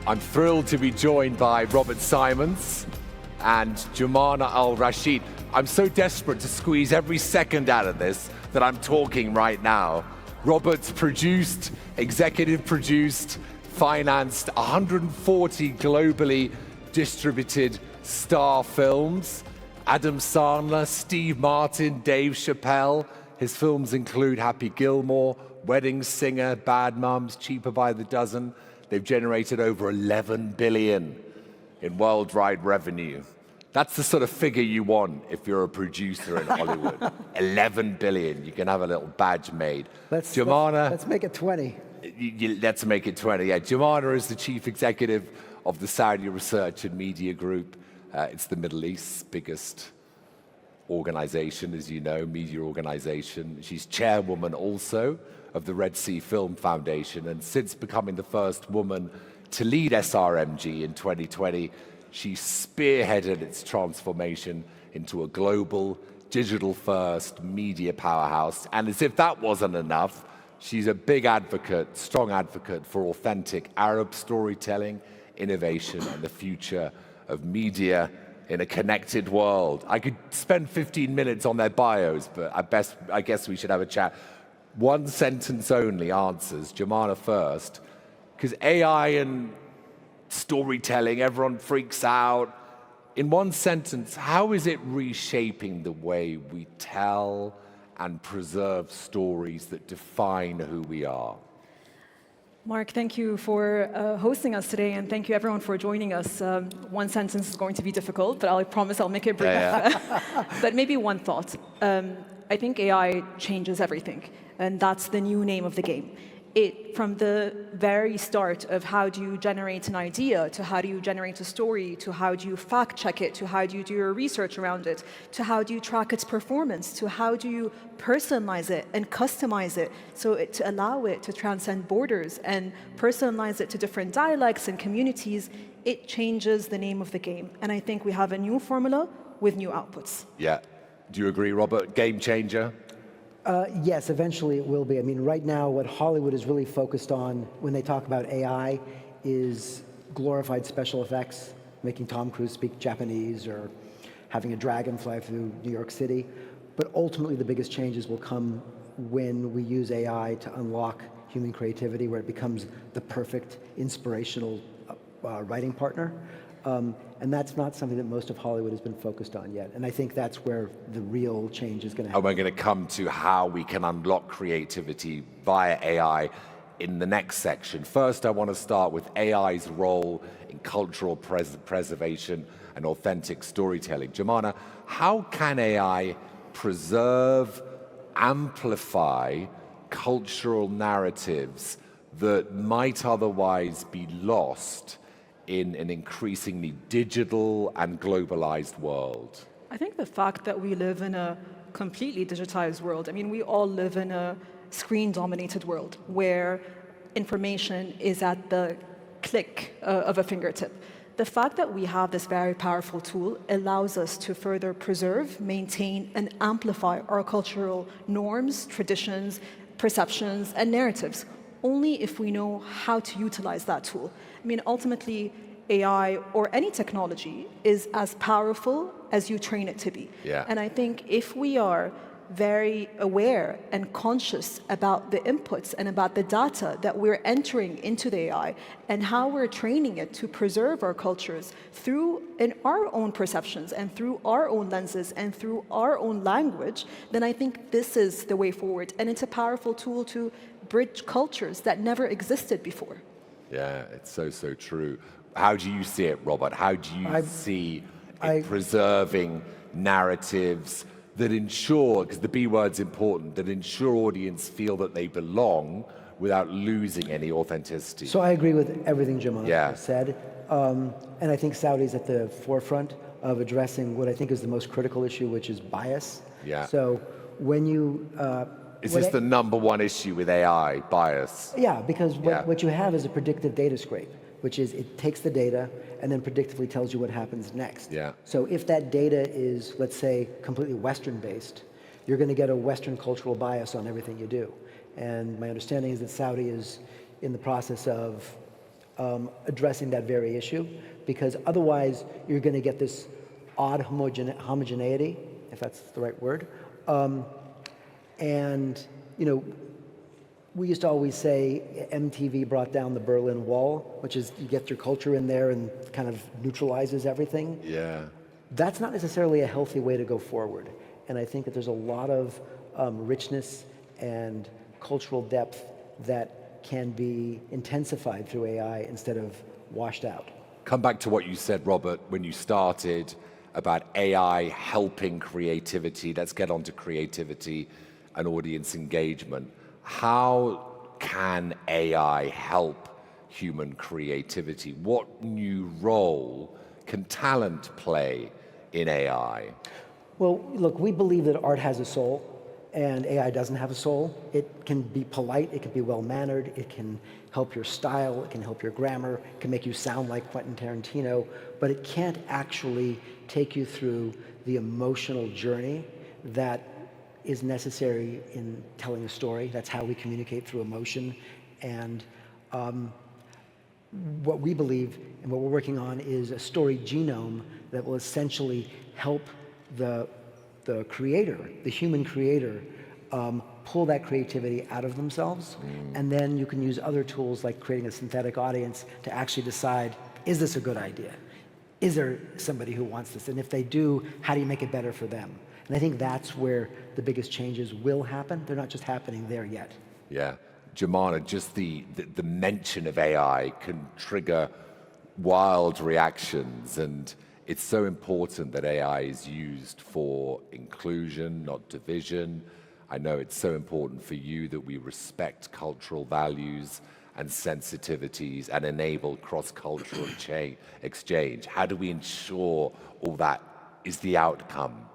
I'm thrilled to be joined by Robert Simonds and Jomana AlRashid. I'm so desperate to squeeze every second out of this that I'm talking right now. Robert's produced, executive produced, financed 140 globally distributed star films. Adam Sandler, Steve Martin, Dave Chappelle. His films include Happy Gilmore, Wedding Singer, Bad Moms, Cheaper by the Dozen. They've generated over 11 billion in worldwide revenue. That's the sort of figure you want if you're a producer in Hollywood. 11 billion, you can have a little badge made. Jomana, let's make it 20. Let's make it 20, yeah. Jomana is the chief executive of the Saudi Research and Media Group. It's the Middle East's biggest organization, as you know, media organization. She's chairwoman also of the Red Sea Film Foundation, and since becoming the first woman to lead SRMG in 2020, she spearheaded its transformation into a global, digital-first media powerhouse. And as if that wasn't enough, she's a big advocate, strong advocate for authentic Arab storytelling, innovation, and the future of media in a connected world. I could spend 15 minutes on their bios, but I guess we should have a chat. One sentence only answers. Jomana first, because AI and storytelling, everyone freaks out. In one sentence, how is it reshaping the way we tell and preserve stories that define who we are? Mark, thank you for hosting us today, and thank you everyone for joining us. One sentence is going to be difficult, but I promise I'll make it brief. But maybe one thought. I think AI changes everything, and that's the new name of the game. From the very start of how do you generate an idea, to how do you generate a story, to how do you fact check it, to how do you do your research around it, to how do you track its performance, to how do you personalize it and customize it to allow it to transcend borders and personalize it to different dialects and communities, it changes the name of the game. And I think we have a new formula with new outputs. Yeah. Do you agree, Robert? Game changer? Yes, eventually it will be. I mean, right now what Hollywood is really focused on when they talk about AI is glorified special effects, making Tom Cruise speak Japanese or having a dragon fly through New York City. But ultimately the biggest changes will come when we use AI to unlock human creativity, where it becomes the perfect inspirational writing partner. And that's not something that most of Hollywood has been focused on yet. And I think that's where the real change is going to happen. And we're going to come to how we can unlock creativity via AI in the next section. First, I want to start with AI's role in cultural preservation and authentic storytelling. Jomana, how can AI preserve, amplify cultural narratives that might otherwise be lost in an increasingly digital and globalized world? I think the fact that we live in a completely digitized world, I mean, we all live in a screen-dominated world where information is at the click of a fingertip. The fact that we have this very powerful tool allows us to further preserve, maintain, and amplify our cultural norms, traditions, perceptions, and narratives, only if we know how to utilize that tool. I mean, ultimately, AI or any technology is as powerful as you train it to be. Yeah. And I think if we are very aware and conscious about the inputs and about the data that we're entering into the AI and how we're training it to preserve our cultures through in our own perceptions and through our own lenses and through our own language, then I think this is the way forward. And it's a powerful tool to bridge cultures that never existed before. Yeah, it's so, so true. How do you see it, Robert? How do you see it preserving narratives that ensure, because the B word's important, that ensure audience feel that they belong without losing any authenticity? So I agree with everything Jomana said. And I think Saudi's at the forefront of addressing what I think is the most critical issue, which is bias. Yeah. So when you... is this the number one issue with AI, bias? Yeah, because what you have is a predictive data scrape, which is it takes the data and then predictively tells you what happens next. Yeah. So if that data is, let's say, completely Western-based, you're going to get a Western cultural bias on everything you do. And my understanding is that Saudi is in the process of addressing that very issue, because otherwise you're going to get this odd homogeneity, if that's the right word. And we used to always say MTV brought down the Berlin Wall, which is you get your culture in there and kind of neutralizes everything. Yeah. That's not necessarily a healthy way to go forward. And I think that there's a lot of richness and cultural depth that can be intensified through AI instead of washed out. Come back to what you said, Robert, when you started about AI helping creativity. Let's get on to creativity and audience engagement. How can AI help human creativity? What new role can talent play in AI? Well, look, we believe that art has a soul, and AI doesn't have a soul. It can be polite, it can be well-mannered, it can help your style, it can help your grammar, it can make you sound like Quentin Tarantino, but it can't actually take you through the emotional journey that is necessary in telling a story. That's how we communicate, through emotion. And what we believe and what we're working on is a story genome that will essentially help the creator, the human creator, pull that creativity out of themselves. And then you can use other tools like creating a synthetic audience to actually decide, is this a good idea? Is there somebody who wants this? And if they do, how do you make it better for them? And I think that's where the biggest changes will happen. They're not just happening there yet. Yeah. Jomana, just the mention of AI can trigger wild reactions, and it's so important that AI is used for inclusion, not division. I know it's so important for you that we respect cultural values and sensitivities and enable cross-cultural exchange. How do we ensure all that is the outcome?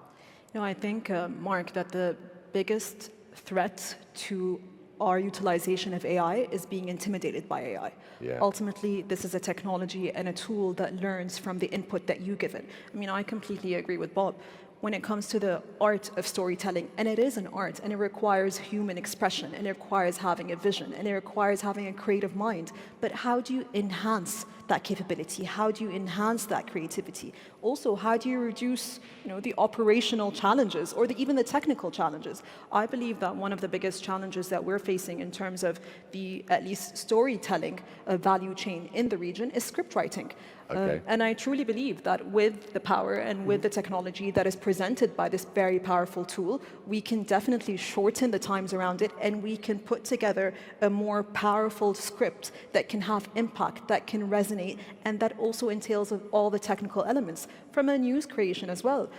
I think, Mark, that the biggest threat to our utilization of AI is being intimidated by AI. Yeah. Ultimately, this is a technology and a tool that learns from the input that you give it. I completely agree with Bob. When it comes to the art of storytelling, and it is an art, and it requires human expression, and it requires having a vision, and it requires having a creative mind. But how do you enhance that capability? How do you enhance that creativity? Also, how do you reduce the operational challenges or even the technical challenges? I believe that one of the biggest challenges that we're facing in terms of the, at least, storytelling value chain in the region is script writing. Okay. And I truly believe that with the power and with the technology that is presented by this very powerful tool, we can definitely shorten the times around it, and we can put together a more powerful script that can have impact, that can resonate, and that also entails of all the technical elements from a news creation as well.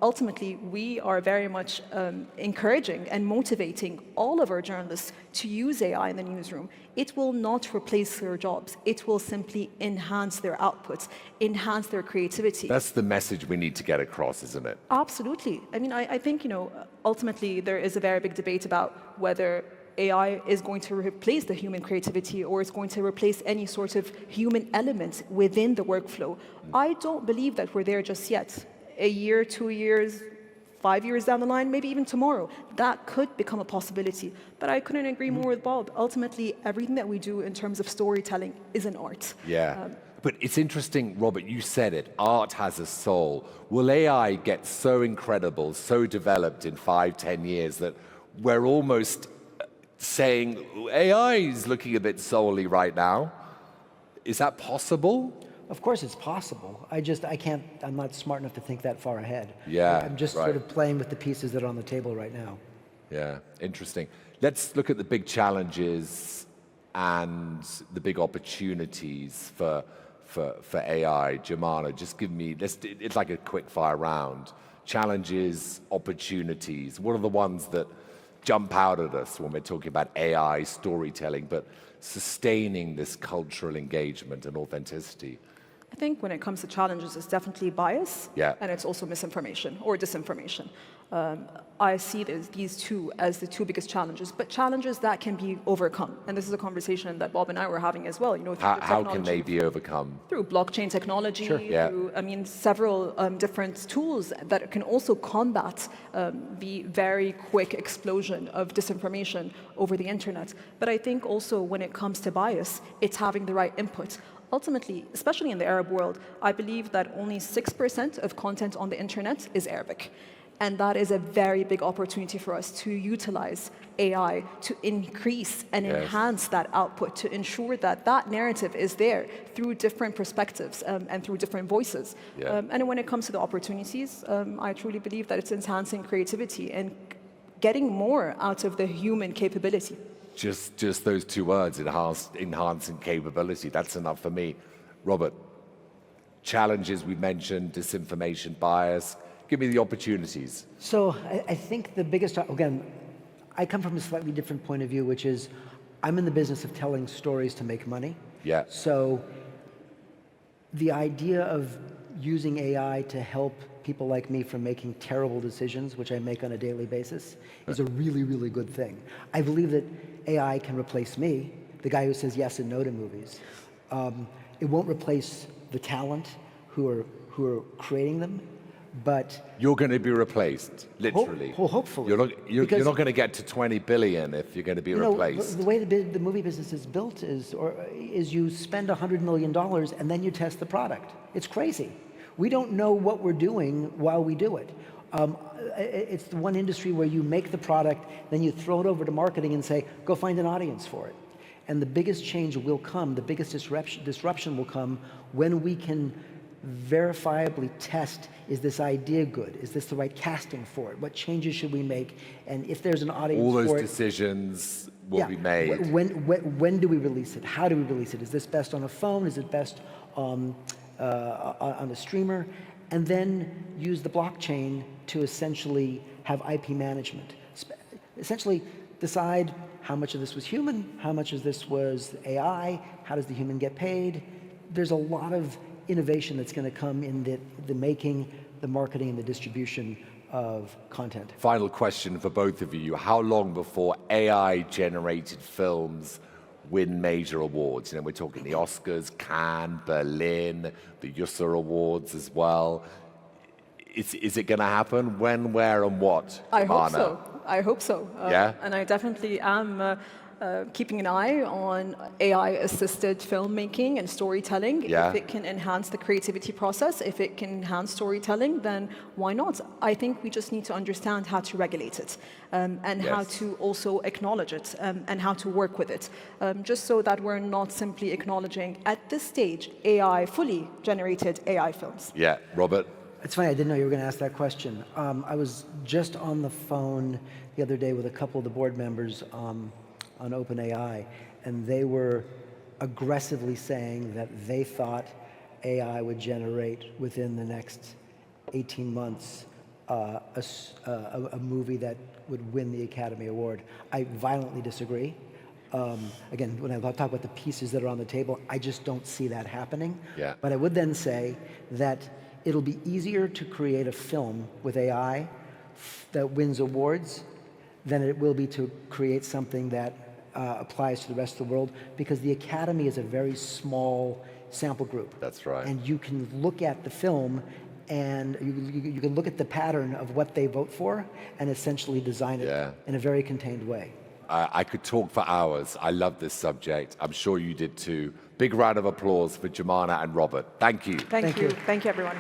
Ultimately, we are very much encouraging and motivating all of our journalists to use AI in the newsroom. It will not replace their jobs. It will simply enhance their outputs, enhance their creativity. That's the message we need to get across, isn't it? Absolutely. I think, ultimately there is a very big debate about whether AI is going to replace the human creativity or it's going to replace any sort of human element within the workflow. I don't believe that we're there just yet. A year, 2 years, 5 years down the line, maybe even tomorrow, that could become a possibility. But I couldn't agree more with Bob. Ultimately, everything that we do in terms of storytelling is an art. Yeah. But it's interesting, Robert, you said it, art has a soul. Will AI get so incredible, so developed in 5, 10 years that we're almost saying AI is looking a bit souly right now? Is that possible? Of course it's possible. I'm not smart enough to think that far ahead. Yeah, I'm just sort of playing with the pieces that are on the table right now. Yeah, interesting. Let's look at the big challenges and the big opportunities for AI. Jomana, just give me, it's like a quick fire round. Challenges, opportunities. What are the ones that jump out at us when we're talking about AI storytelling, but sustaining this cultural engagement and authenticity? I think when it comes to challenges, it's definitely bias, Yeah. and it's also misinformation or disinformation. I see these two as the two biggest challenges, but challenges that can be overcome. And this is a conversation that Bob and I were having as well. You know, through the How can technology, they be overcome? through blockchain technology, Yeah. through, I mean, several different tools that can also combat the very quick explosion of disinformation over the internet. But I think also when it comes to bias, it's having the right input. Ultimately, especially in the Arab world, I believe that only 6% of content on the internet is Arabic. And that is a very big opportunity for us to utilize AI to increase and enhance that output, to ensure that that narrative is there through different perspectives and through different voices. And when it comes to the opportunities, I truly believe that it's enhancing creativity and getting more out of the human capability. Just those two words, enhancing capability, that's enough for me. Robert, challenges we mentioned, disinformation, bias. Give me the opportunities. So I think the biggest, again, I come from a slightly different point of view, which is I'm in the business of telling stories to make money. Yeah. So the idea of using AI to help people like me from making terrible decisions, which I make on a daily basis, is a really, really good thing. I believe that AI can replace me, the guy who says yes and no to movies. It won't replace the talent who are creating them, but you're going to be replaced, literally. Hopefully. You're not going to get to 20 billion if you're going to be replaced. The way the movie business is built is you spend $100 million and then you test the product. It's crazy. We don't know what we're doing while we do it. It's the one industry where you make the product, then you throw it over to marketing and say, go find an audience for it. And the biggest change will come, the biggest disruption will come when we can verifiably test, is this idea good? Is this the right casting for it? What changes should we make? And if there's an audience for it. All those decisions will be made. When do we release it? How do we release it? Is this best on a phone? Is it best on a streamer? And then use the blockchain to essentially have IP management. Essentially decide how much of this was human, how much of this was AI, how does the human get paid? There's a lot of innovation that's going to come in the making, the marketing, and the distribution of content. Final question for both of you. How long before AI-generated films win major awards? You know, we're talking the Oscars, Cannes, Berlin, the Yusser Awards as well. Is it going to happen? When, where, and what? I hope so. I hope so. Yeah? And I definitely am keeping an eye on AI-assisted filmmaking and storytelling. Yeah. If it can enhance the creativity process, if it can enhance storytelling, then why not? I think we just need to understand how to regulate it and how to also acknowledge it and how to work with it, just so that we're not simply acknowledging, at this stage, fully generated AI films. Yeah, Robert? It's funny, I didn't know you were going to ask that question. I was just on the phone the other day with a couple of the board members on OpenAI, and they were aggressively saying that they thought AI would generate within the next 18 months a movie that would win the Academy Award. I violently disagree. Again, when I talk about the pieces that are on the table, I just don't see that happening. Yeah. But I would then say that it'll be easier to create a film with AI that wins awards than it will be to create something that applies to the rest of the world, because the Academy is a very small sample group. That's right. And you can look at the film and you can look at the pattern of what they vote for and essentially design it in a very contained way. I could talk for hours. I love this subject. I'm sure you did too. Big round of applause for Jomana and Robert. Thank you. Thank you. Thank you, everyone.